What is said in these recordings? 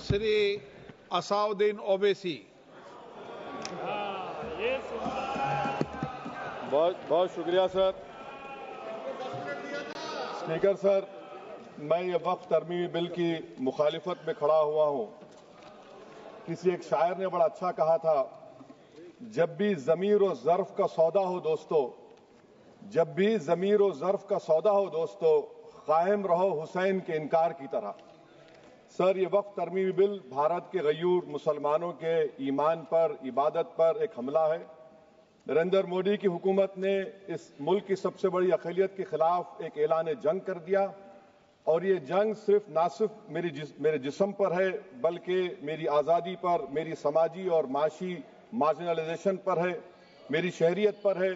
श्री असाउद्दीन ओवैसी। बहुत बहुत शुक्रिया सर। स्पीकर सर, मैं ये वक्फ तरमीमी बिल की मुखालिफत में खड़ा हुआ हूं। किसी एक शायर ने बड़ा अच्छा कहा था, जब भी ज़मीर और ज़र्फ का सौदा हो दोस्तों, जब भी ज़मीर और ज़र्फ का सौदा हो दोस्तों, कायम रहो हुसैन के इनकार की तरह। सर, ये वक्फ तरमीमी बिल भारत के गयूर मुसलमानों के ईमान पर, इबादत पर एक हमला है। नरेंद्र मोदी की हुकूमत ने इस मुल्क की सबसे बड़ी अक़लियत के खिलाफ एक ऐलान जंग कर दिया, और ये जंग ना सिर्फ मेरे जिस्म पर है, बल्कि मेरी आज़ादी पर, मेरी समाजी और माशी मार्जिनलाइजेशन पर है, मेरी शहरियत पर है,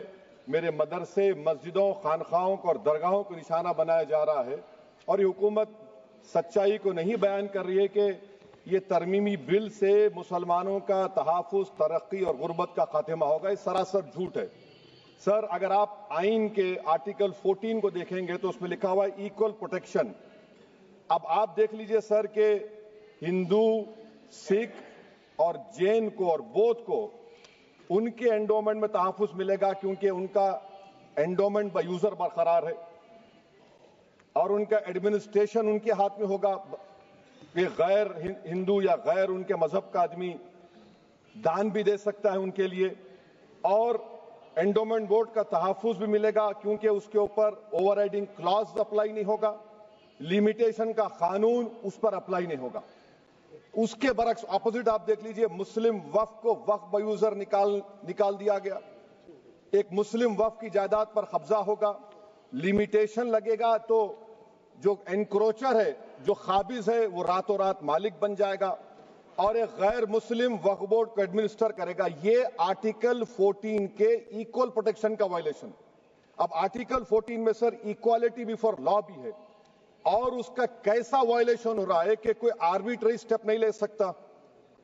मेरे मदरसे, मस्जिदों, खानखाहों और दरगाहों को निशाना बनाया जा रहा है। और ये हुकूमत सच्चाई को नहीं बयान कर रही है कि ये तरमीमी बिल से मुसलमानों का तहफ़्फ़ुज़, तरक्की और गुर्बत का खात्मा होगा। ये सरासर झूठ है। सर, अगर आप आइन के आर्टिकल 14 को देखेंगे तो उसमें लिखा हुआ है इक्वल प्रोटेक्शन। अब आप देख लीजिए सर कि हिंदू, सिख और जैन को और बौद्ध को उनके एंडोमेंट में तहफ़्फ़ुज़ मिलेगा, क्योंकि उनका एंडोमेंट बाय यूजर बरकरार है और उनका एडमिनिस्ट्रेशन उनके हाथ में होगा। कि गैर हिंदू या गैर उनके मजहब का आदमी दान भी दे सकता है उनके लिए, और एंडोमेंट बोर्ड का तहफ़्फ़ुज़ भी मिलेगा, क्योंकि उसके ऊपर ओवरराइडिंग क्लॉज अप्लाई नहीं होगा, लिमिटेशन का कानून उस पर अप्लाई नहीं होगा। उसके बरक्स ऑपोजिट आप देख लीजिए, मुस्लिम वक्फ को वक्फ बाय यूजर निकाल दिया गया। एक मुस्लिम वक्फ की जायदाद पर कब्जा होगा, लिमिटेशन लगेगा तो जो एनक्रोचर है, जो खाबिज है, वो रातों रात मालिक बन जाएगा और एक गैर मुस्लिम वक्फ बोर्ड को एडमिनिस्टर करेगा। ये आर्टिकल 14 के इक्वल प्रोटेक्शन का वायलेशन। अब आर्टिकल 14 में सर इक्वालिटी बिफोर लॉ भी है, और उसका कैसा वायलेशन हो रहा है कि कोई आर्बिट्ररी स्टेप नहीं ले सकता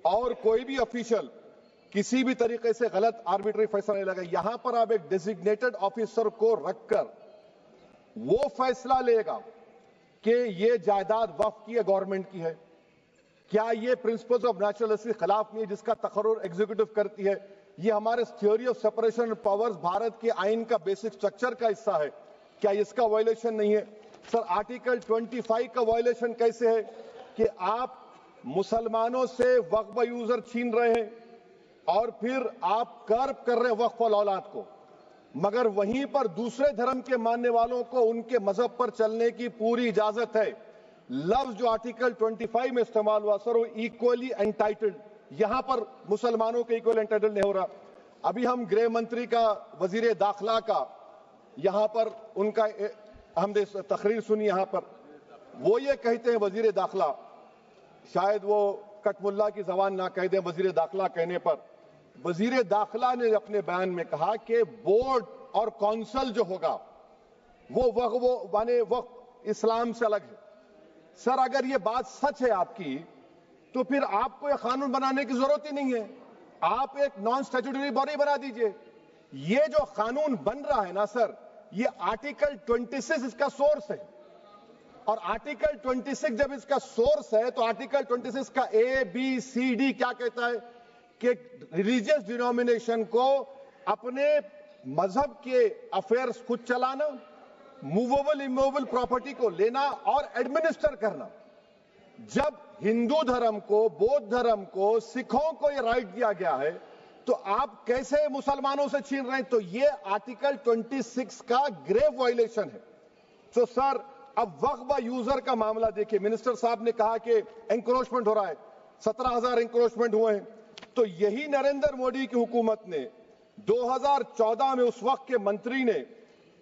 और कोई भी ऑफिशियल किसी भी तरीके से गलत आर्बिट्ररी फैसला नहीं लगा। यहां पर आप एक डेजिग्नेटेड ऑफिसर को रखकर वो फैसला लेगा कि ये जायदाद वक्फ की है, गवर्नमेंट की है। क्या ये प्रिंसिपल्स ऑफ नेचुरल के खिलाफ नहीं है, जिसका तकर्रुर एग्जीक्यूटिव करती है? ये हमारे theory of separation of powers, Bharat के आइन का बेसिक स्ट्रक्चर का हिस्सा है। क्या इसका वायलेशन नहीं है? सर, आर्टिकल 25 का वायलेशन कैसे है कि आप मुसलमानों से वक्फ यूजर छीन रहे हैं और फिर आप कर्ब कर रहे हैं वक्फ औलाद को, मगर वहीं पर दूसरे धर्म के मानने वालों को उनके मजहब पर चलने की पूरी इजाजत है। लफ्ज जो आर्टिकल 25 में इस्तेमाल हुआ सर, वो इक्वली एंटाइटल्ड, यहां पर मुसलमानों के इक्वल एंटाइटल्ड नहीं हो रहा। अभी हम गृह मंत्री का, वजीर दाखिला का यहां पर उनका हमने तकरीर सुनी, यहां पर वो ये कहते हैं, वजीर दाखिला, शायद वो कटमुल्ला की जबान ना कह दें, वजीर दाखिला कहने पर वजीर दाखिला ने अपने बयान में कहा कि बोर्ड और काउंसिल जो होगा वो माने वक्फ इस्लाम से अलग है। सर, अगर ये बात सच है आपकी, तो फिर आपको यह कानून बनाने की जरूरत ही नहीं है। आप एक नॉन स्टैट्यूटरी बॉडी बना दीजिए। ये जो कानून बन रहा है ना सर, ये आर्टिकल 26 इसका सोर्स है, और आर्टिकल 26 जब इसका सोर्स है तो आर्टिकल 26 का ABCD क्या कहता है कि रिलीजियस डिनोमिनेशन को अपने मजहब के अफेयर्स खुद चलाना, मूवेबल इमूवेबल प्रॉपर्टी को लेना और एडमिनिस्टर करना। जब हिंदू धर्म को, बौद्ध धर्म को, सिखों को यह राइट दिया गया है, तो आप कैसे मुसलमानों से छीन रहे हैं? तो ये आर्टिकल 26 का ग्रेव वायलेशन है। तो सर, अब वक्फ बाय यूजर का मामला देखिए, मिनिस्टर साहब ने कहा कि एंक्रोचमेंट हो रहा है, 17,000 एंक्रोचमेंट हुए हैं। तो यही नरेंद्र मोदी की हुकूमत ने 2014 में उस वक्त के मंत्री ने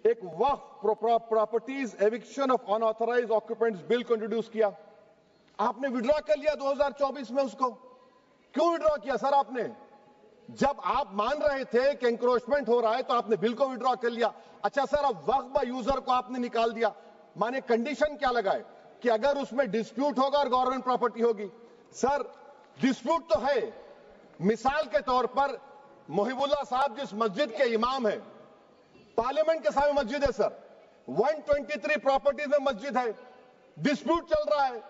एक Waqf properties eviction of unauthorised occupants bill को इंट्रोड्यूस किया। आपने विड्रॉ कर लिया 2024 में उसको। क्यों विड्रॉ किया सर आपने? जब आप मान रहे थे कि एंक्रोचमेंट हो रहा है तो आपने बिल को विड्रॉ कर लिया। अच्छा सर, अब वक्फ बाय यूजर को आपने निकाल दिया, माने कंडीशन क्या लगाए कि अगर उसमें डिस्प्यूट होगा और गवर्नमेंट प्रॉपर्टी होगी। सर, डिस्प्यूट तो है। मिसाल के तौर पर मोहिबुल्ला साहब जिस मस्जिद के इमाम है, पार्लियामेंट के सामने मस्जिद है सर, 123 प्रॉपर्टीज में मस्जिद है, डिस्प्यूट चल रहा है।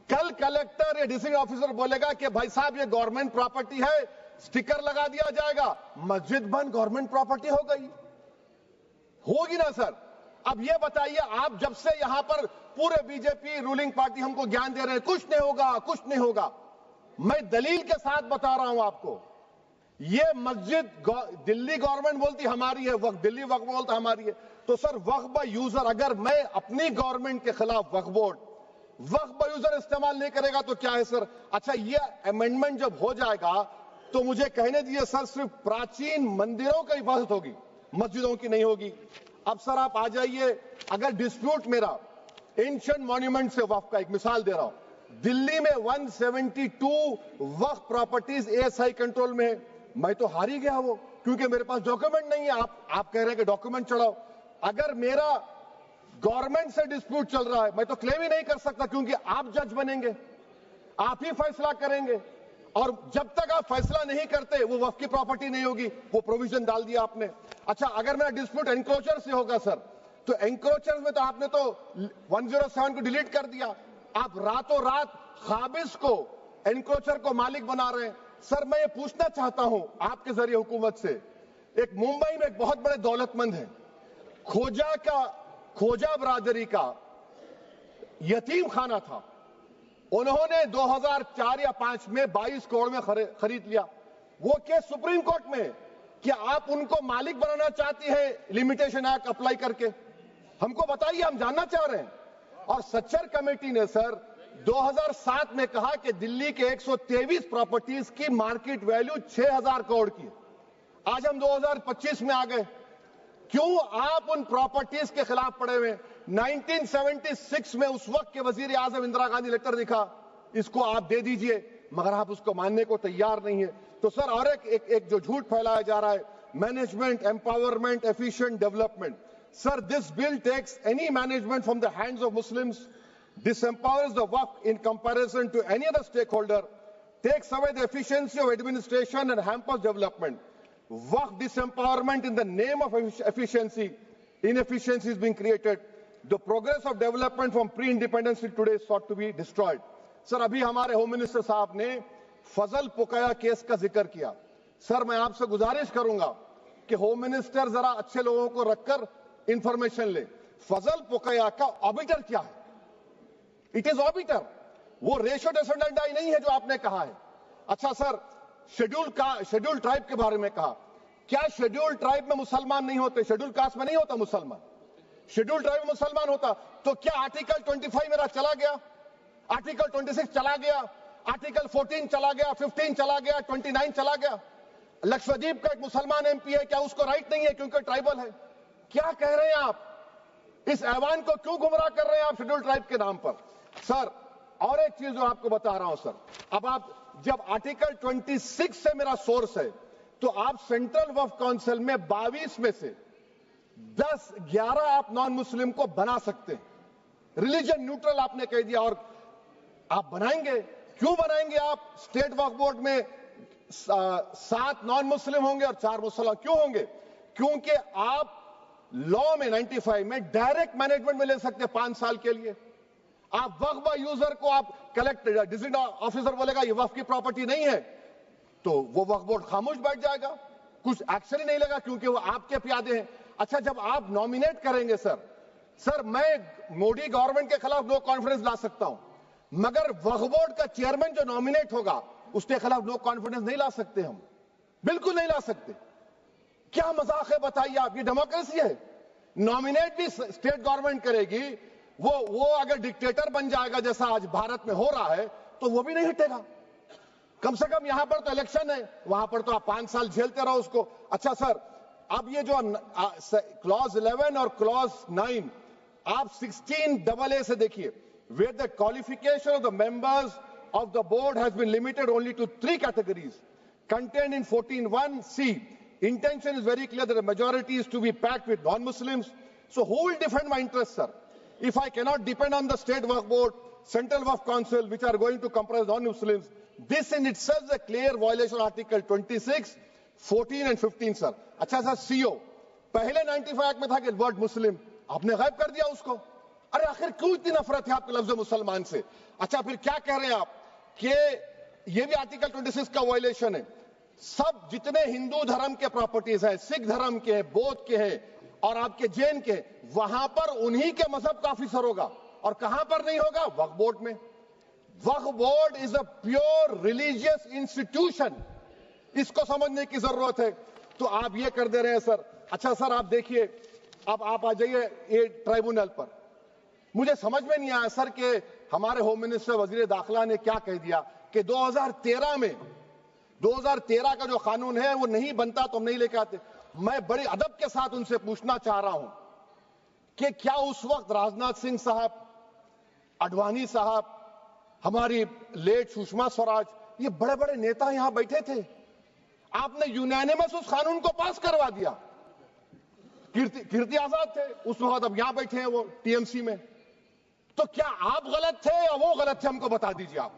कल कलेक्टर या डिस्ट्रिक्ट ऑफिसर बोलेगा कि भाई साहब ये गवर्नमेंट प्रॉपर्टी है, स्टिकर लगा दिया जाएगा, मस्जिद बंद गवर्नमेंट प्रॉपर्टी हो गई, होगी ना सर। अब ये बताइए, आप जब से यहां पर पूरे बीजेपी रूलिंग पार्टी हमको ज्ञान दे रहे हैं कुछ नहीं होगा, कुछ नहीं होगा, मैं दलील के साथ बता रहा हूं आपको। ये मस्जिद दिल्ली गवर्नमेंट बोलती हमारी है, वक्फ दिल्ली वक्फ बोलता हमारी है, तो सर वक्फ बाय यूजर, अगर मैं अपनी गवर्नमेंट के खिलाफ वक्फ बोर्ड वक्फ बाय यूजर इस्तेमाल नहीं करेगा तो क्या है सर। अच्छा, ये अमेंडमेंट जब हो जाएगा तो मुझे कहने दीजिए सर, सिर्फ प्राचीन मंदिरों की हिफाजत होगी, मस्जिदों की नहीं होगी। अब सर आप आ जाइए, अगर डिस्प्यूट मेरा एंशिएंट मॉन्यूमेंट से वक्फ का, एक मिसाल दे रहा हूं, दिल्ली में 172 वक्फ प्रॉपर्टीज एएसआई कंट्रोल में है, मैं तो हार ही गया वो, क्योंकि मेरे पास डॉक्यूमेंट नहीं है। आप कह रहे हैं कि डॉक्यूमेंट चढ़ाओ, अगर मेरा गवर्नमेंट से डिस्प्यूट चल रहा है मैं तो क्लेम ही नहीं कर सकता, क्योंकि आप जज बनेंगे, आप ही फैसला करेंगे, और जब तक आप फैसला नहीं करते वो वक्फ की प्रॉपर्टी नहीं होगी। वो प्रोविजन डाल दिया आपने। अच्छा, अगर मेरा डिस्प्यूट एंक्रोचर से होगा सर, तो एंक्रोचर में तो आपने तो 107 को डिलीट कर दिया, आप रातों रात खाबिज को, एंक्रोचर को मालिक बना रहे हैं। सर मैं ये पूछना चाहता हूं आपके जरिए हुकूमत से, एक मुंबई में एक बहुत बड़े दौलतमंद है, खोजा बरादरी का यतीम खाना था, उन्होंने 2004 या 5 में 22 करोड़ में खरीद लिया। वो केस सुप्रीम कोर्ट में कि आप उनको मालिक बनाना चाहती है लिमिटेशन एक्ट अप्लाई करके, हमको बताइए, हम जानना चाह रहे हैं। और सच्चर कमेटी ने सर 2007 में कहा कि दिल्ली के 123 प्रॉपर्टीज की मार्केट वैल्यू 6000 करोड़ की। आज हम 2025 में आ गए, क्यों आप उन प्रॉपर्टीज के खिलाफ पड़े हुए? 1976 में उस वक्त के वजीर आजम इंदिरा गांधी लेटर लिखा, इसको आप दे दीजिए, मगर आप उसको मानने को तैयार नहीं है। तो सर और एक जो झूठ फैलाया जा रहा है, management empowerment efficient development, sir this bill takes any management from the hands of Muslims, disempowers the waqf in comparison to any other stakeholder, takes away the efficiency of administration and hampers development. Waqf disempowerment in the name of efficiency, inefficiency is being created. The progress of development from pre-independence till today is sought to be destroyed. Sir अभी हमारे home minister साहब ने फजल पुकाया case का जिक्र किया। Sir मैं आपसे गुजारिश करूंगा कि होम मिनिस्टर जरा अच्छे लोगों को रखकर इंफॉर्मेशन ले। फजल पुकाया का ऑबिटर क्या है? इट इज ऑबिटर, वो रेशियो डिसेंडेंटाई नहीं है जो आपने कहा है। अच्छा सर, शेड्यूल ट्राइब के बारे में कहा, क्या शेड्यूल ट्राइब में मुसलमान नहीं होते? शेड्यूल कास्ट में नहीं होता मुसलमान, शेड्यूल ट्राइब में मुसलमान होता। तो क्या आर्टिकल 25 मेरा चला गया, आर्टिकल 26 चला गया, आर्टिकल 14 चला गया, 15 चला गया, 29 चला गया? लक्षद्वीप का एक मुसलमान एमपी है, क्या उसको राइट नहीं है क्योंकि ट्राइबल है? क्या कह रहे हैं आप? इस ऐवान को क्यों गुमराह कर रहे हैं आप शेड्यूल ट्राइब के नाम पर? सर और एक चीज जो आपको बता रहा हूं सर, अब आप जब आर्टिकल 26 से मेरा सोर्स है, तो आप सेंट्रल वक्फ काउंसिल में 22 में से 10-11 आप नॉन मुस्लिम को बना सकते हैं, रिलीजन न्यूट्रल आपने कह दिया, और आप बनाएंगे, क्यों बनाएंगे आप? स्टेट वक्फ बोर्ड में 7 नॉन मुस्लिम होंगे और 4 मुसलमान, क्यों होंगे? क्योंकि आप लॉ में 95 में डायरेक्ट मैनेजमेंट में ले सकते हैं 5 साल के लिए। आप वक्फ बाय यूजर को आप कलेक्टर डिस्ट्रिक्ट ऑफिसर बोलेगा ये वक्फ की प्रॉपर्टी नहीं है, तो वो वक्फ बोर्ड खामोश बैठ जाएगा, कुछ एक्शन ही नहीं लगा, क्योंकि वो आपके प्यादे हैं। अच्छा, जब आप नॉमिनेट करेंगे सर मैं मोदी गवर्नमेंट के खिलाफ नो कॉन्फिडेंस ला सकता हूं, मगर वक्फ बोर्ड का चेयरमैन जो नॉमिनेट होगा उसके खिलाफ नो कॉन्फिडेंस नहीं ला सकते, हम बिल्कुल नहीं ला सकते। क्या मजाक है बताइए आप? ये डेमोक्रेसी है। नॉमिनेट भी स्टेट गवर्नमेंट करेगी, वो अगर डिक्टेटर बन जाएगा जैसा आज भारत में हो रहा है तो वो भी नहीं हटेगा। कम से कम यहां पर तो इलेक्शन है, वहां पर तो आप 5 साल झेलते रहो उसको। अच्छा सर, अब ये जो क्लॉज 11 और क्लॉज 9 आप 16AA से देखिए, where the qualification of the members of the board has been limited only to 3 categories contained in 14(1)(c). Intention is very clear that the majority is to be packed with non-Muslims. So who will defend my interests, sir? If I cannot depend on the state waqf board, central waqf council, which are going to comprise non-Muslims, this in itself is a clear violation of Article 26, 14 and 15, sir. अच्छा sir, CO पहले 95 act में था कि word मुस्लिम, आपने गायब कर दिया उसको। अरे आखिर क्यों इतनी नफरत है आपके लफ्ज मुसलमान से? अच्छा, फिर क्या कह रहे हैं आप कि ये भी आर्टिकल 26 का वायलेशन है। सब जितने हिंदू धर्म के प्रॉपर्टीज हैं, सिख धर्म के हैं, बौद्ध के हैं और आपके जैन के, वहां पर उन्हीं के मजहब का ऑफिसर होगा। और कहां पर नहीं होगा? वक्फ बोर्ड में। Waqf board is a pure religious institution, इसको समझने की जरूरत है। तो आप ये कर दे रहे हैं सर। अच्छा सर, आप देखिए, अब आप आ जाइए ये ट्राइब्यूनल पर। मुझे समझ में नहीं आया सर कि हमारे होम मिनिस्टर वजीर दाखिला ने क्या कह दिया कि 2013 का जो कानून है वो नहीं बनता तो हम नहीं लेके आते। मैं बड़े अदब के साथ उनसे पूछना चाह रहा हूं कि क्या उस वक्त राजनाथ सिंह साहब, अडवाणी साहब, हमारी लेट सुषमा स्वराज, ये बड़े बड़े नेता यहां बैठे थे? आपने यूनानिमस उस कानून को पास करवा दिया। कीर्ति आजाद थे उस वक्त, अब यहां बैठे हैं वो टीएमसी में। तो क्या आप गलत थे या वो गलत थे? हमको बता दीजिए, आप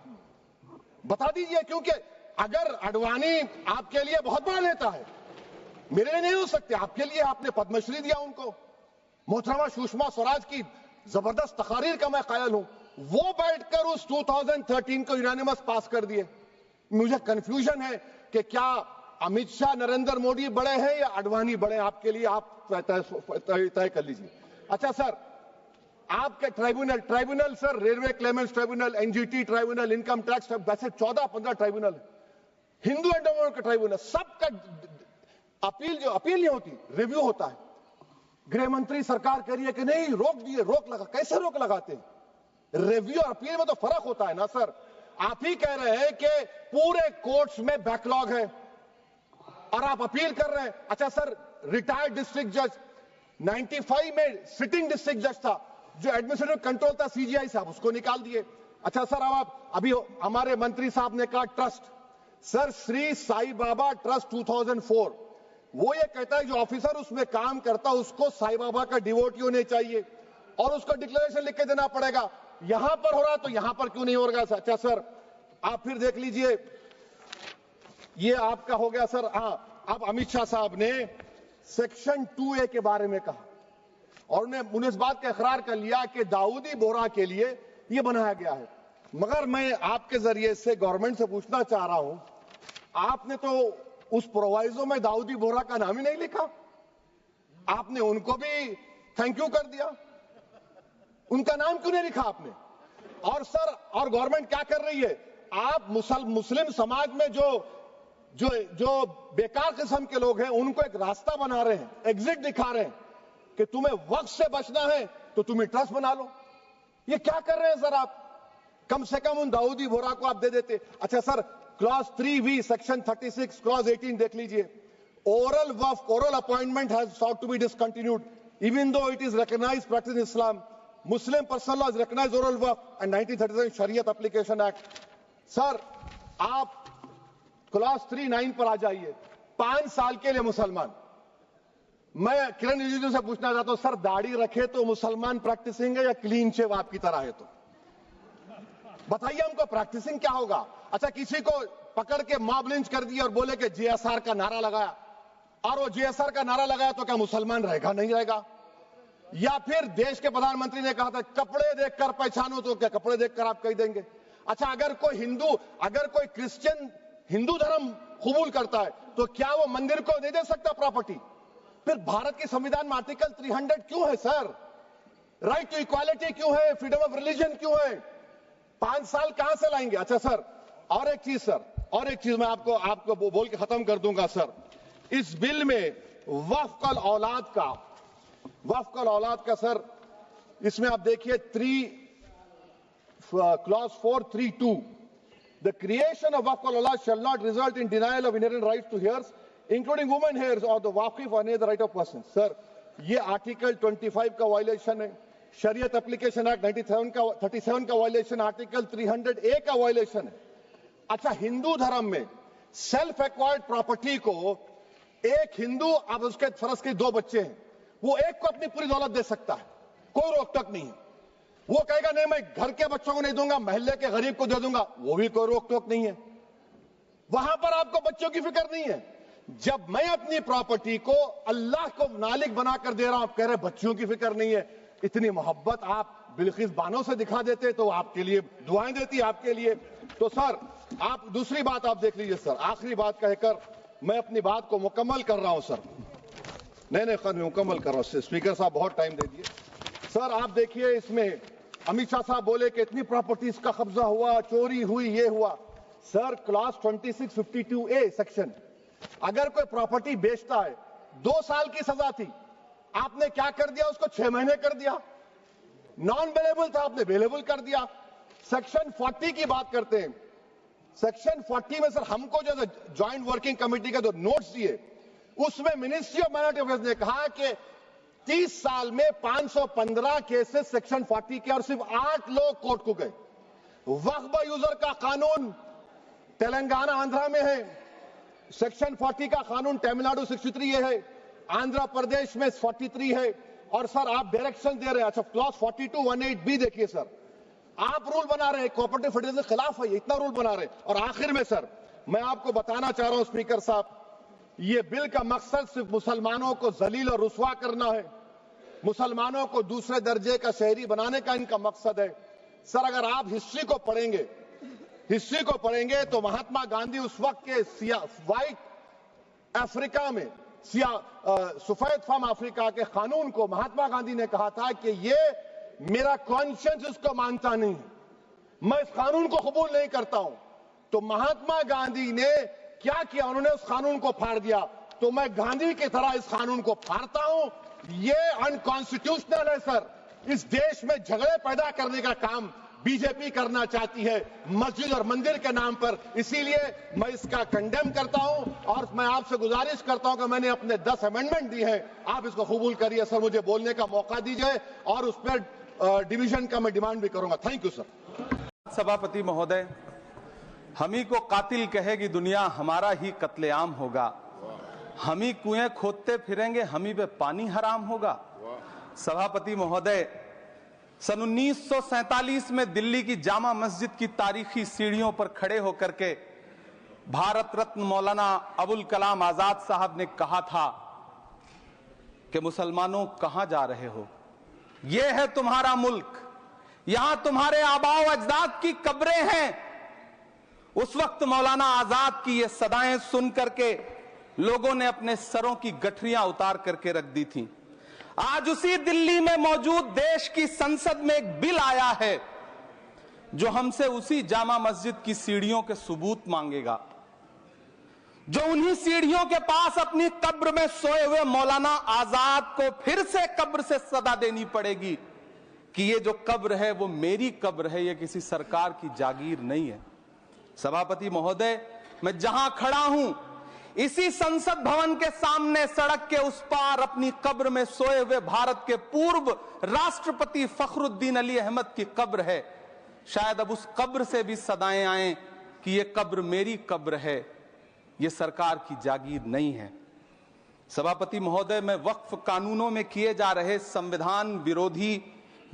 बता दीजिए। क्योंकि अगर अडवाणी आपके लिए बहुत बड़ा नेता है, मेरे लिए नहीं हो सकते, आपके लिए आपने पद्मश्री दिया उनको। मोहतरमा सुषमा स्वराज की जबरदस्त तकारीर का मैं कायल हूं। वो बैठकर उस 2013 को यूनानिमस पास कर दिए। मुझे कंफ्यूजन है कि क्या अमित शाह, नरेंद्र मोदी बड़े हैं या अडवाणी बड़े? आपके लिए आप तय कर लीजिए। अच्छा सर, आपके tribunal sir, railway Clements tribunal, NGT tribunal, income tax, वैसे 14-15 ट्राइब्यूनल, हिंदू एंडोमेंट का ट्राइब्यूनल, सबका अपील नहीं होती, रिव्यू होता है। गृह मंत्री सरकार कह रही है कि नहीं, रोक दिए, रोक लगा। कैसे रोक लगाते हैं? रिव्यू और अपील में तो फर्क होता है ना सर। आप ही कह रहे हैं कि पूरे कोर्ट्स में बैकलॉग है और आप अपील कर रहे हैं। अच्छा सर, रिटायर्ड डिस्ट्रिक्ट जज 95 में सिटिंग डिस्ट्रिक्ट जज था, जो एडमिनिस्ट्रेटिव कंट्रोल था सीजीआई साहब, उसको निकाल दिए। अच्छा सर, अब आप अभी हमारे मंत्री साहब ने कहा trust, sir Shri Sai Baba trust 2004, वो ये कहता है जो ऑफिसर उसमें काम करता उसको साई बाबा का डिवोटी होने चाहिए और उसको डिक्लेरेशन लिख के देना पड़ेगा। यहां पर हो रहा तो यहां पर क्यों नहीं हो रहा? अच्छा सर, आप फिर देख लीजिए, ये आपका हो गया सर। हाँ, अब अमित शाह साहब ने सेक्शन 2A के बारे में कहा और उन्होंने इस बात का इकरार कर लिया कि दाऊदी बोहरा के लिए यह बनाया गया है। मगर मैं आपके जरिए से गवर्नमेंट से पूछना चाह रहा हूं, आपने तो उस प्रोवाइजो में दाऊदी बोहरा का नाम ही नहीं लिखा। आपने उनको भी थैंक यू कर दिया, उनका नाम क्यों नहीं लिखा आपने? और सर, और गवर्नमेंट क्या कर रही है? आप मुस्लिम समाज में जो बेकार किस्म के लोग हैं उनको एक रास्ता बना रहे हैं, एग्जिट दिखा रहे हैं कि तुम्हें वक्त से बचना है तो तुम्हें ट्रस्ट बना लो। ये क्या कर रहे हैं सर आप? कम से कम उन दाऊदी बोहरा को आप दे देते। अच्छा sir, clause 3V section 36 clause 18 देख लीजिए। Oral Waqf, oral appointment has sought to be discontinued even though it is recognized practice in Islam. Muslim personal law has recognized oral waqf and 1937 Shariat Application Act. Sir, आप clause 3(9) पर आ जाइए। 5 साल के लिए मुसलमान। मैं किरण रिजिजू से पूछना चाहता हूं, सर दाढ़ी रखे तो मुसलमान प्रैक्टिसिंग है या क्लीन शेव आपकी तरह है? तो बताइए हमको, प्रैक्टिसिंग क्या होगा? अच्छा, किसी को पकड़ के मॉब लिंच कर दिया और बोले कि JSR का नारा लगाया, और वो JSR का नारा लगाया तो क्या मुसलमान रहेगा? नहीं रहेगा। या फिर देश के प्रधानमंत्री ने कहा था कपड़े देखकर पहचानो, तो क्या कपड़े देखकर आप कह देंगे? अच्छा, अगर कोई क्रिश्चियन हिंदू धर्म कबूल करता है तो क्या वो मंदिर को नहीं दे सकता प्रॉपर्टी? फिर भारत के संविधान में आर्टिकल 300 क्यों है सर? राइट टू इक्वालिटी क्यों है? फ्रीडम ऑफ रिलीजन क्यों है? 5 साल कहां से लाएंगे? अच्छा सर, और एक चीज सर, और एक चीज मैं आपको बोल के खत्म कर दूंगा सर। इस बिल में वक्फ औलाद का सर, इसमें आप देखिए clause 4(3)(2), the creation of waqf al-awlad shall not result in denial of inherent rights to heirs, including women heirs or the waqif or any other right of person. Sir, ये article 25 का violation है, शरीयत application act 37 का violation, article 300A का violation है। अच्छा, हिंदू धर्म में सेल्फ एक्वायर्ड प्रॉपर्टी को एक हिंदू, अब उसके फर्ज के 2 बच्चे हैं, वो एक को अपनी पूरी दौलत दे सकता है, कोई रोक टोक नहीं है। वो कहेगा नहीं मैं घर के बच्चों को नहीं दूंगा, मोहल्ले के गरीब को दे दूंगा, वो भी कोई रोक टोक नहीं है। वहां पर आपको बच्चों की फिक्र नहीं है। जब मैं अपनी प्रॉपर्टी को अल्लाह को नालिक बनाकर दे रहा हूं, आप कह रहे बच्चों की फिक्र नहीं है। इतनी मोहब्बत आप बिल्किस बानो से दिखा देते तो आपके लिए दुआएं देती आपके लिए। तो सर आप दूसरी बात आप देख लीजिए सर, आखिरी बात कहकर मैं अपनी बात को मुकम्मल कर रहा हूं सर। नहीं मुकम्मल कर रहा हूं, स्पीकर साहब बहुत टाइम दे दिए। सर आप देखिए इसमें अमित शाह साहब बोले कि इतनी प्रॉपर्टीज का कब्जा हुआ, चोरी हुई, ये हुआ। सर क्लॉज 2652A सेक्शन, अगर कोई प्रॉपर्टी बेचता है 2 साल की सजा थी, आपने क्या कर दिया, उसको 6 महीने कर दिया। नॉन बेलेबल था, आपने बेलेबल कर दिया। सेक्शन 40 की बात करते हैं, सेक्शन 40 में सर हमको जो ज्वाइंट वर्किंग कमेटी का जो नोट्स दिए, उसमें मिनिस्ट्री ऑफ माइनॉरिटी अफेयर्स ने कहा कि 30 साल में 515 केसेस सेक्शन 40 के और सिर्फ 8 लोग कोर्ट को गए। वक्फ यूजर का कानून तेलंगाना आंध्रा में है, सेक्शन 40 का कानून तमिलनाडु 63 है, आंध्र प्रदेश में 43 है। और सर आप डायरेक्शन दे रहे हैं, अच्छा क्लॉज 4218B देखिए सर, आप रूल बना रहे हैं, कोऑपरेटिव फेडरलिज्म के खिलाफ है, इतना रूल बना रहे हैं। और आखिर में सर मैं आपको बताना चाह रहा हूं स्पीकर साहब, ये बिल का मकसद सिर्फ मुसलमानों को जलील और रुस्वा करना है, मुसलमानों को दूसरे दर्जे का शहरी बनाने का इनका मकसद है। सर अगर आप हिस्ट्री को पढ़ेंगे तो महात्मा गांधी उस वक्त के व्हाइट अफ्रीका में सफेद फार्म अफ्रीका के कानून को महात्मा गांधी ने कहा था कि ये मेरा कॉन्शियंस इसको मानता नहीं है, मैं इस कानून को कबूल नहीं करता हूं। तो महात्मा गांधी ने क्या किया, उन्होंने उस कानून को फाड़ दिया। तो मैं गांधी की तरह इस कानून को फाड़ता हूं। ये अनकॉन्स्टिट्यूशनल है सर। इस देश में झगड़े पैदा करने का काम बीजेपी करना चाहती है मस्जिद और मंदिर के नाम पर, इसीलिए मैं इसका कंडेम करता हूं। और मैं आपसे गुजारिश करता हूं कि मैंने अपने 10 अमेंडमेंट दी हैं, आप इसको कबूल करिए सर, मुझे बोलने का मौका दीजिए और उस पर डिवीजन का मैं डिमांड भी करूंगा। Thank you sir. सभापति महोदय, हम ही को कातिल कहेगी दुनिया, हमारा ही कत्लेआम होगा। हम ही कुएं खोदते फिरेंगे, हम ही पे पानी हराम होगा। सभापति महोदय, सन 1947 में दिल्ली की जामा मस्जिद की तारीखी सीढ़ियों पर खड़े होकर के भारत रत्न मौलाना अबुल कलाम आजाद साहब ने कहा था कि मुसलमानों कहां जा रहे हो, यह है तुम्हारा मुल्क, यहां तुम्हारे आबाओ अजदाद की कब्रें हैं। उस वक्त मौलाना आजाद की ये सदाएं सुन करके लोगों ने अपने सरों की गठरियां उतार करके रख दी थी। आज उसी दिल्ली में मौजूद देश की संसद में एक बिल आया है जो हमसे उसी जामा मस्जिद की सीढ़ियों के सबूत मांगेगा, जो उन्हीं सीढ़ियों के पास अपनी कब्र में सोए हुए मौलाना आजाद को फिर से कब्र से सदा देनी पड़ेगी कि ये जो कब्र है वो मेरी कब्र है, ये किसी सरकार की जागीर नहीं है। सभापति महोदय, मैं जहां खड़ा हूं इसी संसद भवन के सामने सड़क के उस पार अपनी कब्र में सोए हुए भारत के पूर्व राष्ट्रपति फखरुद्दीन अली अहमद की कब्र है। शायद अब उस कब्र से भी सदाएं आए कि ये कब्र मेरी कब्र है, ये सरकार की जागीर नहीं है। सभापति महोदय, मैं वक्फ कानूनों में किए जा रहे संविधान विरोधी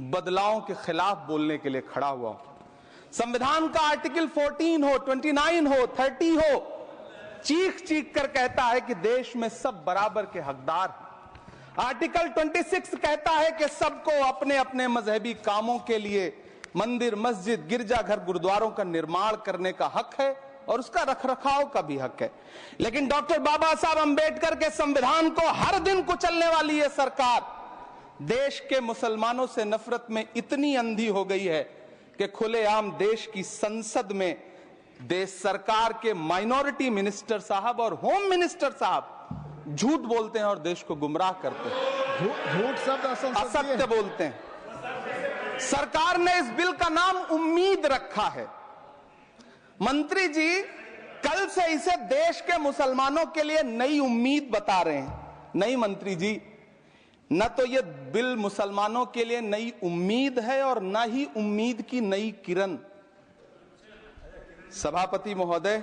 बदलावों के खिलाफ बोलने के लिए खड़ा हुआ हूं। संविधान का आर्टिकल 14 हो, 29 हो, 30 हो, चीख चीख कर कहता है कि देश में सब बराबर के हकदार हैं। आर्टिकल 26 कहता है कि सबको अपने अपने मजहबी कामों के लिए मंदिर, मस्जिद, गिरजाघर, गुरुद्वारों का निर्माण करने का हक है और उसका रखरखाव का भी हक है। लेकिन डॉक्टर बाबा साहब अंबेडकर के संविधान को हर दिन कुचलने वाली ये सरकार देश के मुसलमानों से नफरत में इतनी अंधी हो गई है कि खुलेआम देश की संसद में देश सरकार के माइनॉरिटी मिनिस्टर साहब और होम मिनिस्टर साहब झूठ बोलते हैं और देश को गुमराह करते हैं, झूठ शब्द असत्य बोलते हैं। सरकार ने इस बिल का नाम उम्मीद रखा है। मंत्री जी कल से इसे देश के मुसलमानों के लिए नई उम्मीद बता रहे हैं। नहीं मंत्री जी, न तो यह बिल मुसलमानों के लिए नई उम्मीद है और न ही उम्मीद की नई किरण। सभापति महोदय,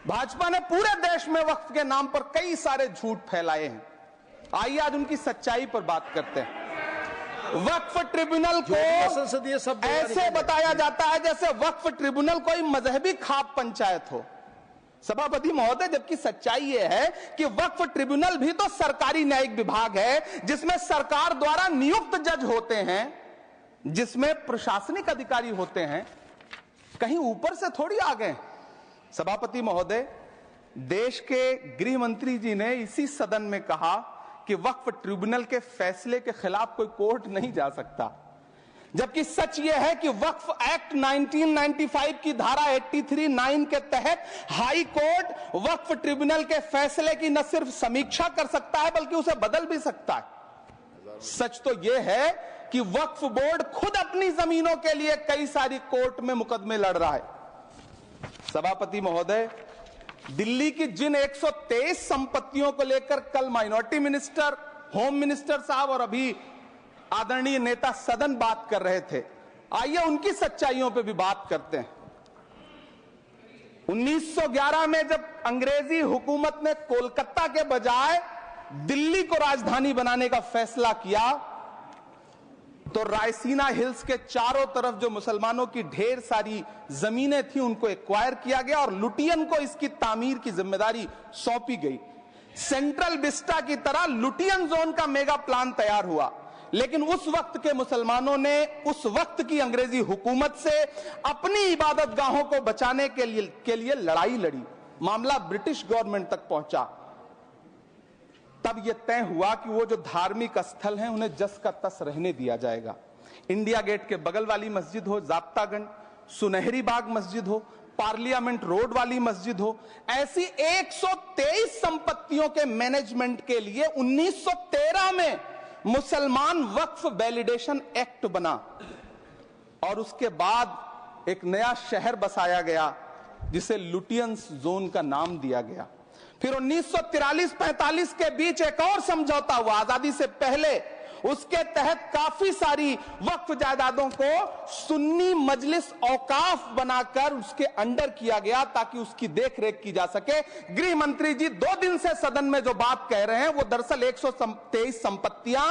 भाजपा ने पूरे देश में वक्फ के नाम पर कई सारे झूठ फैलाए हैं। आइए आज उनकी सच्चाई पर बात करते हैं। वक्फ ट्रिब्यूनल को ऐसे बताया जाता है जैसे वक्फ ट्रिब्यूनल कोई मजहबी खाप पंचायत हो। सभापति महोदय, जबकि सच्चाई यह है कि वक्फ ट्रिब्यूनल भी तो सरकारी न्यायिक विभाग है जिसमें सरकार द्वारा नियुक्त जज होते हैं। जिसमें प्रशासनिक अधिकारी होते हैं, कहीं ऊपर से थोड़ी आ गए। सभापति महोदय, देश के गृह मंत्री जी ने इसी सदन में कहा कि वक्फ ट्रिब्यूनल के फैसले के खिलाफ कोई कोर्ट नहीं जा सकता, जबकि सच यह है कि वक्फ एक्ट 1995 की धारा 83(9) के तहत हाई कोर्ट वक्फ ट्रिब्यूनल के फैसले की न सिर्फ समीक्षा कर सकता है बल्कि उसे बदल भी सकता है। सच तो यह है कि वक्फ बोर्ड खुद अपनी जमीनों के लिए कई सारी कोर्ट में मुकदमे लड़ रहा है। सभापति महोदय, दिल्ली की जिन 123 संपत्तियों को लेकर कल माइनॉरिटी मिनिस्टर, होम मिनिस्टर साहब और अभी आदरणीय नेता सदन बात कर रहे थे, आइए उनकी सच्चाइयों पे भी बात करते हैं। 1911 में जब अंग्रेजी हुकूमत ने कोलकाता के बजाय दिल्ली को राजधानी बनाने का फैसला किया, तो रायसीना हिल्स के चारों तरफ जो मुसलमानों की ढेर सारी जमीनें थी उनको एक्वायर किया गया और लुटियन को इसकी तामीर की जिम्मेदारी सौंपी गई। सेंट्रल विस्टा की तरह लुटियन जोन का मेगा प्लान तैयार हुआ, लेकिन उस वक्त के मुसलमानों ने उस वक्त की अंग्रेजी हुकूमत से अपनी इबादत गाहों को बचाने के लिए लड़ाई लड़ी। मामला ब्रिटिश गवर्नमेंट तक पहुंचा। तब यह तय हुआ कि वो जो धार्मिक स्थल हैं उन्हें जस का तस रहने दिया जाएगा। इंडिया गेट के बगल वाली मस्जिद हो, जाप्तागंज, सुनहरी बाग मस्जिद हो, पार्लियामेंट रोड वाली मस्जिद हो, ऐसी 123 संपत्तियों के मैनेजमेंट के लिए 1913 में मुसलमान वक्फ वैलिडेशन एक्ट बना और उसके बाद एक नया शहर बसाया गया जिसे लुटियंस जोन का नाम दिया गया। फिर 1943-45 के बीच एक और समझौता हुआ आजादी से पहले, उसके तहत काफी सारी वक्फ जायदादों को सुन्नी मजलिस औकाफ बनाकर उसके अंडर किया गया ताकि उसकी देखरेख की जा सके। गृह मंत्री जी 2 दिन से सदन में जो बात कह रहे हैं वो दरअसल 123 संपत्तियां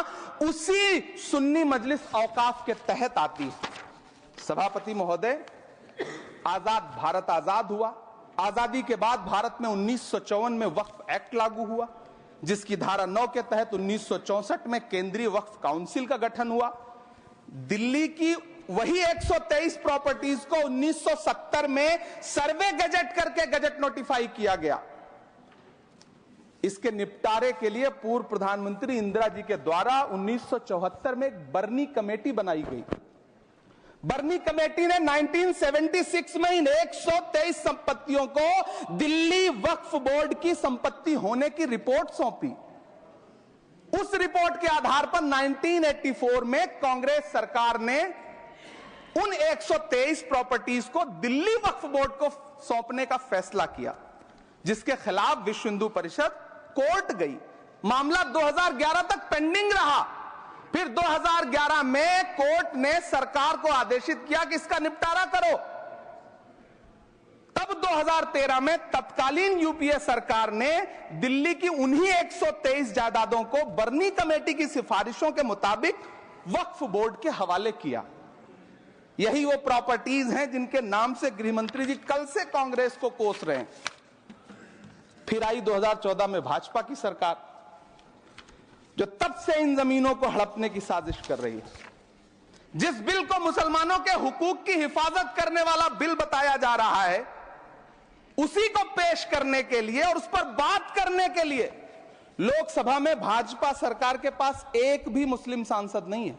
उसी सुन्नी मजलिस औकाफ के तहत आती है। सभापति महोदय, आजाद भारत आजाद हुआ। आजादी के बाद भारत में 1954 में वक्फ एक्ट लागू हुआ, जिसकी धारा 9 के तहत 1964 में केंद्रीय वक्फ काउंसिल का गठन हुआ। दिल्ली की वही 123 प्रॉपर्टीज को 1970 में सर्वे गजट करके गजट नोटिफाई किया गया। इसके निपटारे के लिए पूर्व प्रधानमंत्री इंदिरा जी के द्वारा 1974 में एक बर्नी कमेटी बनाई गई। बर्नी कमेटी ने 1976 में इन 123 संपत्तियों को दिल्ली वक्फ बोर्ड की संपत्ति होने की रिपोर्ट सौंपी। उस रिपोर्ट के आधार पर 1984 में कांग्रेस सरकार ने उन 123 प्रॉपर्टीज को दिल्ली वक्फ बोर्ड को सौंपने का फैसला किया, जिसके खिलाफ विश्व हिंदू परिषद कोर्ट गई। मामला 2011 तक पेंडिंग रहा। फिर 2011 में कोर्ट ने सरकार को आदेशित किया कि इसका निपटारा करो। तब 2013 में तत्कालीन यूपीए सरकार ने दिल्ली की उन्हीं 123 जायदादों को बर्नी कमेटी की सिफारिशों के मुताबिक वक्फ बोर्ड के हवाले किया। यही वो प्रॉपर्टीज हैं जिनके नाम से गृह मंत्री जी कल से कांग्रेस को कोस रहे हैं। फिर आई 2014 में भाजपा की सरकार, जो तब से इन जमीनों को हड़पने की साजिश कर रही है। जिस बिल को मुसलमानों के हुकूक की हिफाजत करने वाला बिल बताया जा रहा है, उसी को पेश करने के लिए और उस पर बात करने के लिए लोकसभा में भाजपा सरकार के पास एक भी मुस्लिम सांसद नहीं है।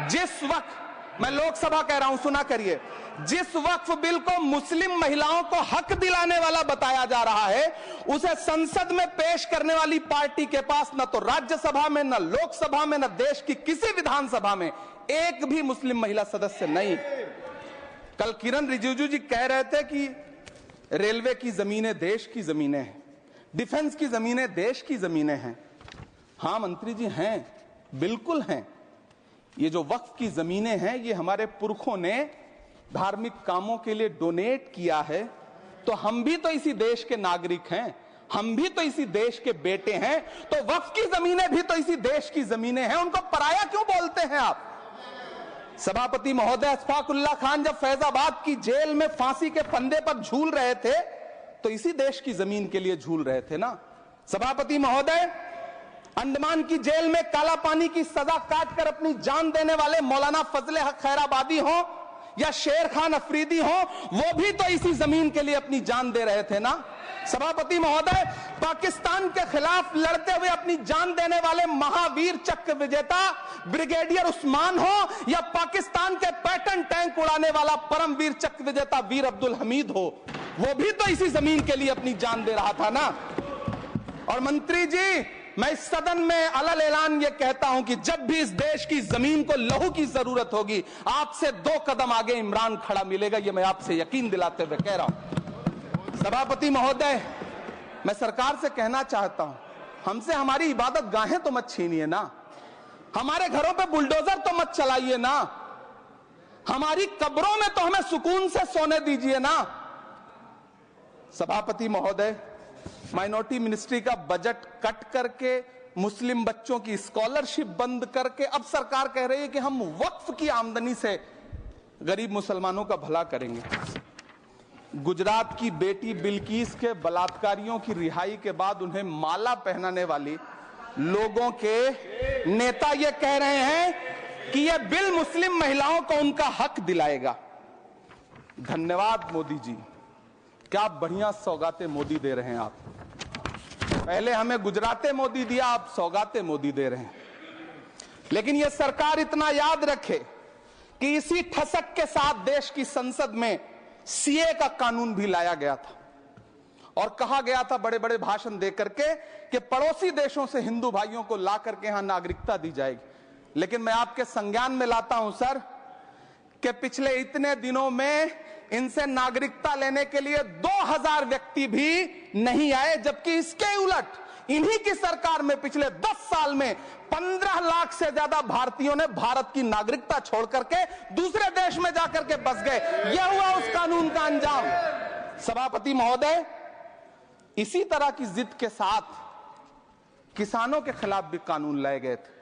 जिस वक्त, मैं लोकसभा कह रहा हूं, सुना करिए, जिस वक्फ बिल को मुस्लिम महिलाओं को हक दिलाने वाला बताया जा रहा है, उसे संसद में पेश करने वाली पार्टी के पास न तो राज्यसभा में, न लोकसभा में, न देश की किसी विधानसभा में एक भी मुस्लिम महिला सदस्य नहीं। कल किरण रिजिजू जी कह रहे थे कि रेलवे की जमीनें देश की जमीनें हैं, डिफेंस की जमीनें देश की जमीनें हैं। हां मंत्री जी, हैं, बिल्कुल हैं। ये जो वक्फ की जमीनें हैं, ये हमारे पुरखों ने धार्मिक कामों के लिए डोनेट किया है, तो हम भी तो इसी देश के नागरिक हैं, हम भी तो इसी देश के बेटे हैं, तो वक्फ की जमीनें भी तो इसी देश की जमीनें हैं। उनको पराया क्यों बोलते हैं आप? सभापति महोदय, अशफाकुल्लाह खान जब फैजाबाद की जेल में फांसी के फंदे पर झूल रहे थे, तो इसी देश की जमीन के लिए झूल रहे थे ना। सभापति महोदय, अंडमान की जेल में काला पानी की सजा काटकर अपनी जान देने वाले मौलाना फजले हक खैराबादी हो या शेर खान अफरीदी हो, वो भी तो इसी जमीन के लिए अपनी जान दे रहे थे ना। सभापति महोदय, पाकिस्तान के खिलाफ लड़ते हुए अपनी जान देने वाले महावीर चक्र विजेता ब्रिगेडियर उस्मान हो या पाकिस्तान के पैटर्न टैंक उड़ाने वाला परमवीर चक्र विजेता वीर अब्दुल हमीद हो, वो भी तो इसी जमीन के लिए अपनी जान दे रहा था ना। और मंत्री जी, मैं इस सदन में अलग ऐलान ये कहता हूं कि जब भी इस देश की जमीन को लहू की जरूरत होगी, आपसे 2 कदम आगे इमरान खड़ा मिलेगा, ये मैं आपसे यकीन दिलाते हुए कह रहा हूं। सभापति महोदय, मैं सरकार से कहना चाहता हूं, हमसे हमारी इबादत गाहें तो मत छीनिए ना, हमारे घरों पे बुलडोजर तो मत चलाइए ना, हमारी कब्रों में तो हमें सुकून से सोने दीजिए ना। सभापति महोदय, माइनॉरिटी मिनिस्ट्री का बजट कट करके, मुस्लिम बच्चों की स्कॉलरशिप बंद करके अब सरकार कह रही है कि हम वक्फ की आमदनी से गरीब मुसलमानों का भला करेंगे। गुजरात की बेटी बिल्किस के बलात्कारियों की रिहाई के बाद उन्हें माला पहनाने वाली लोगों के नेता ये कह रहे हैं कि यह बिल मुस्लिम महिलाओं को उनका हक दिलाएगा। धन्यवाद मोदी जी, क्या बढ़िया सौगातें मोदी दे रहे हैं आप। पहले हमें गुजराते मोदी दिया, आप सौगाते मोदी दे रहे हैं। लेकिन यह सरकार इतना याद रखे कि इसी ठसक के साथ देश की संसद में सीए का कानून भी लाया गया था और कहा गया था बड़े बड़े भाषण देकर के कि पड़ोसी देशों से हिंदू भाइयों को ला करके यहां नागरिकता दी जाएगी। लेकिन मैं आपके संज्ञान में लाता हूं सर कि पिछले इतने दिनों में इनसे नागरिकता लेने के लिए 2000 व्यक्ति भी नहीं आए, जबकि इसके उलट इन्हीं की सरकार में पिछले 10 साल में 15 लाख से ज्यादा भारतीयों ने भारत की नागरिकता छोड़ करके दूसरे देश में जाकर के बस गए। यह हुआ उस कानून का अंजाम। सभापति महोदय, इसी तरह की जिद के साथ किसानों के खिलाफ भी कानून लाए गए थे।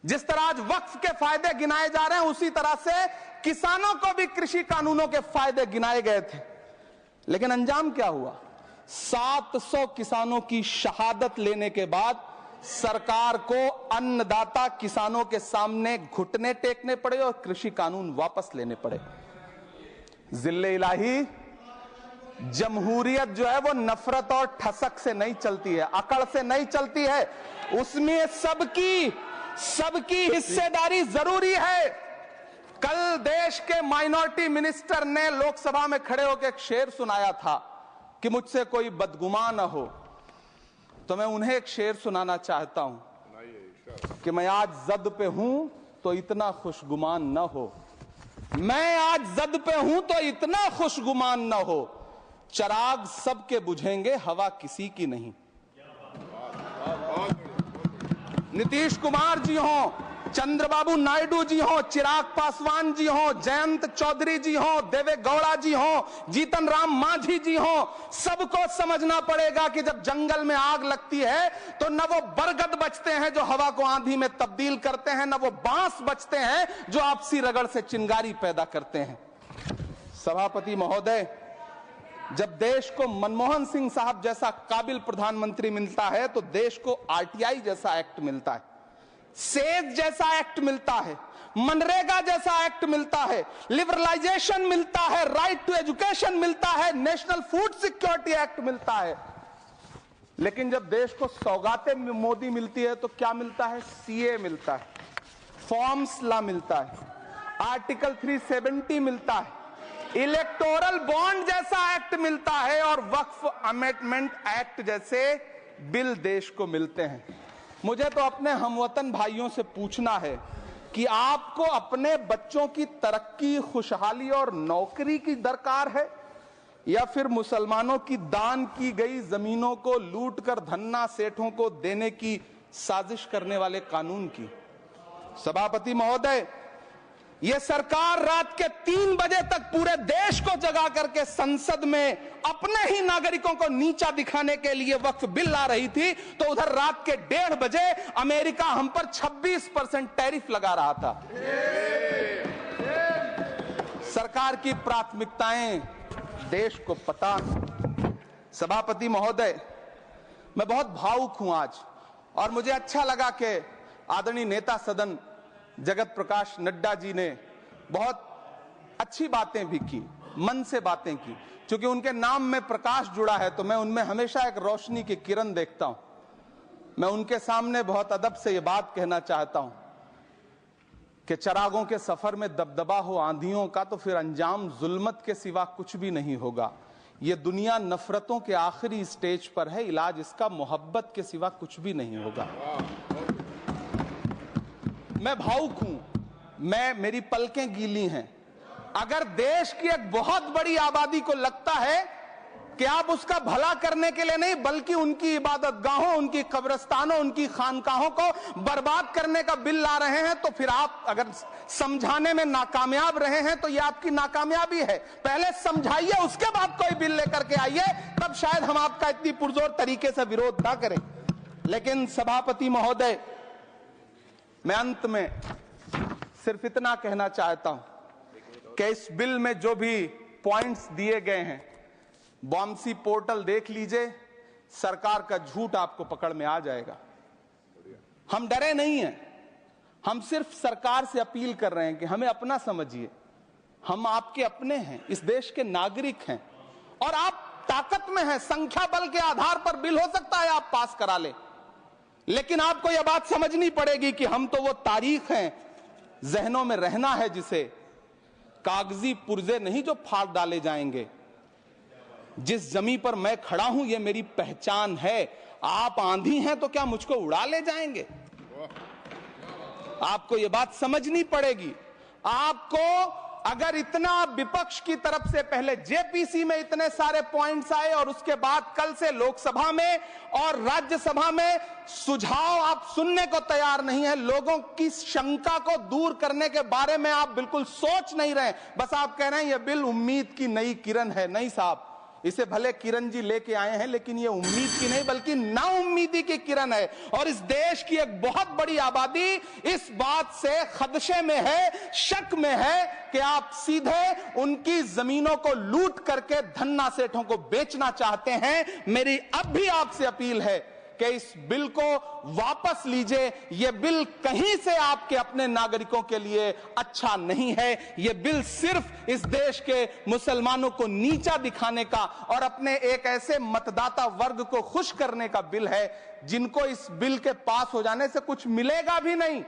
जिस तरह आज वक्फ के फायदे गिनाए जा रहे हैं, उसी तरह से किसानों को भी कृषि कानूनों के फायदे गिनाए गए थे। लेकिन अंजाम क्या हुआ? 700 किसानों की शहादत लेने के बाद सरकार को अन्नदाता किसानों के सामने घुटने टेकने पड़े और कृषि कानून वापस लेने पड़े। जिल्ले इलाही, जमहूरियत जो है वो नफरत और ठसक से नहीं चलती है, अकड़ से नहीं चलती है, उसमें सबकी हिस्सेदारी जरूरी है। कल देश के माइनॉरिटी मिनिस्टर ने लोकसभा में खड़े होकर एक शेर सुनाया था कि मुझसे कोई बदगुमा न हो, तो मैं उन्हें एक शेर सुनाना चाहता हूं कि मैं आज जद पे हूं तो इतना खुशगुमान न हो, मैं आज जद पे हूं तो इतना खुशगुमान न हो, चराग सबके बुझेंगे हवा किसी की नहीं। नीतीश कुमार जी हो, चंद्रबाबू नायडू जी हो, चिराग पासवान जी हो, जयंत चौधरी जी हो, देवे गौड़ा जी हो, जीतन राम मांझी जी हो, सबको समझना पड़ेगा कि जब जंगल में आग लगती है तो न वो बरगद बचते हैं जो हवा को आंधी में तब्दील करते हैं, न वो बांस बचते हैं जो आपसी रगड़ से चिंगारी पैदा करते हैं। सभापति महोदय, जब देश को मनमोहन सिंह साहब जैसा काबिल प्रधानमंत्री मिलता है तो देश को आरटीआई जैसा एक्ट मिलता है, सेज जैसा एक्ट मिलता है, मनरेगा जैसा एक्ट मिलता है, लिबरलाइजेशन मिलता है, राइट टू एजुकेशन मिलता है, नेशनल फूड सिक्योरिटी एक्ट मिलता है। लेकिन जब देश को सौगातें मोदी मिलती है तो क्या मिलता है? सीए मिलता है, फॉर्म्स लॉ मिलता है, आर्टिकल 370 मिलता है, इलेक्टोरल बॉन्ड जैसा एक्ट मिलता है और वक्फ अमेंडमेंट एक्ट जैसे बिल देश को मिलते हैं। मुझे तो अपने हमवतन भाइयों से पूछना है कि आपको अपने बच्चों की तरक्की, खुशहाली और नौकरी की दरकार है या फिर मुसलमानों की दान की गई जमीनों को लूटकर धन्ना सेठों को देने की साजिश करने वाले कानून की? सभापति महोदय, यह सरकार रात के 3 बजे तक पूरे देश को जगा करके संसद में अपने ही नागरिकों को नीचा दिखाने के लिए वक्फ बिल ला रही थी, तो उधर रात के 1:30 बजे अमेरिका हम पर 26% टैरिफ लगा रहा था। सरकार की प्राथमिकताएं देश को पता। सभापति महोदय, मैं बहुत भावुक हूं आज, और मुझे अच्छा लगा कि आदरणीय नेता सदन जगत प्रकाश नड्डा जी ने बहुत अच्छी बातें भी की, मन से बातें की। क्योंकि उनके नाम में प्रकाश जुड़ा है तो मैं उनमें हमेशा एक रोशनी की किरण देखता हूं। मैं उनके सामने बहुत अदब से ये बात कहना चाहता हूं कि चरागों के सफर में दबदबा हो आंधियों का तो फिर अंजाम जुल्मत के सिवा कुछ भी नहीं होगा। ये दुनिया नफरतों के आखिरी स्टेज पर है, इलाज इसका मोहब्बत के सिवा कुछ भी नहीं होगा। मैं भावुक हूं, मेरी पलकें गीली हैं। अगर देश की एक बहुत बड़ी आबादी को लगता है कि आप उसका भला करने के लिए नहीं बल्कि उनकी इबादतगाहों, उनकी कब्रिस्तानों, उनकी खानकाहों को बर्बाद करने का बिल ला रहे हैं, तो फिर आप अगर समझाने में नाकामयाब रहे हैं तो यह आपकी नाकामयाबी है। पहले समझाइए, उसके बाद कोई बिल लेकर के आइए, तब शायद हम आपका इतनी पुरजोर तरीके से विरोध ना करें। लेकिन सभापति महोदय, मैं अंत में सिर्फ इतना कहना चाहता हूं कि इस बिल में जो भी पॉइंट्स दिए गए हैं, बॉम्सी पोर्टल देख लीजिए, सरकार का झूठ आपको पकड़ में आ जाएगा। हम डरे नहीं हैं, हम सिर्फ सरकार से अपील कर रहे हैं कि हमें अपना समझिए। हम आपके अपने हैं, इस देश के नागरिक हैं और आप ताकत में हैं। संख्या बल के आधार पर बिल हो सकता है आप पास करा ले, लेकिन आपको यह बात समझनी पड़ेगी कि हम तो वो तारीख हैं, जहनों में रहना है जिसे, कागजी पुर्जे नहीं जो फाड़ डाले जाएंगे। जिस जमीन पर मैं खड़ा हूं ये मेरी पहचान है। आप आंधी हैं तो क्या मुझको उड़ा ले जाएंगे? आपको यह बात समझनी पड़ेगी। आपको अगर इतना विपक्ष की तरफ से पहले जेपीसी में इतने सारे पॉइंट्स आए और उसके बाद कल से लोकसभा में और राज्यसभा में सुझाव आप सुनने को तैयार नहीं है, लोगों की शंका को दूर करने के बारे में आप बिल्कुल सोच नहीं रहे, बस आप कह रहे हैं यह बिल उम्मीद की नई किरण है। नहीं साहब, इसे भले किरण जी लेके आए हैं लेकिन ये उम्मीद की नहीं बल्कि नाउम्मीदी की किरण है। और इस देश की एक बहुत बड़ी आबादी इस बात से खदशे में है, शक में है कि आप सीधे उनकी जमीनों को लूट करके धन्ना सेठों को बेचना चाहते हैं। मेरी अब भी आपसे अपील है कि इस बिल को वापस लीजिए। यह बिल कहीं से आपके अपने नागरिकों के लिए अच्छा नहीं है। यह बिल सिर्फ इस देश के मुसलमानों को नीचा दिखाने का और अपने एक ऐसे मतदाता वर्ग को खुश करने का बिल है जिनको इस बिल के पास हो जाने से कुछ मिलेगा भी नहीं।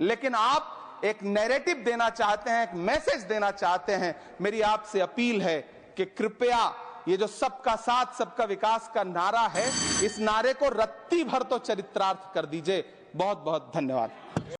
लेकिन आप एक नैरेटिव देना चाहते हैं, एक मैसेज देना चाहते हैं। मेरी आपसे अपील है कि कृपया ये जो सबका साथ सबका विकास का नारा है, इस नारे को रत्ती भर तो चरित्रार्थ कर दीजिए। बहुत बहुत धन्यवाद।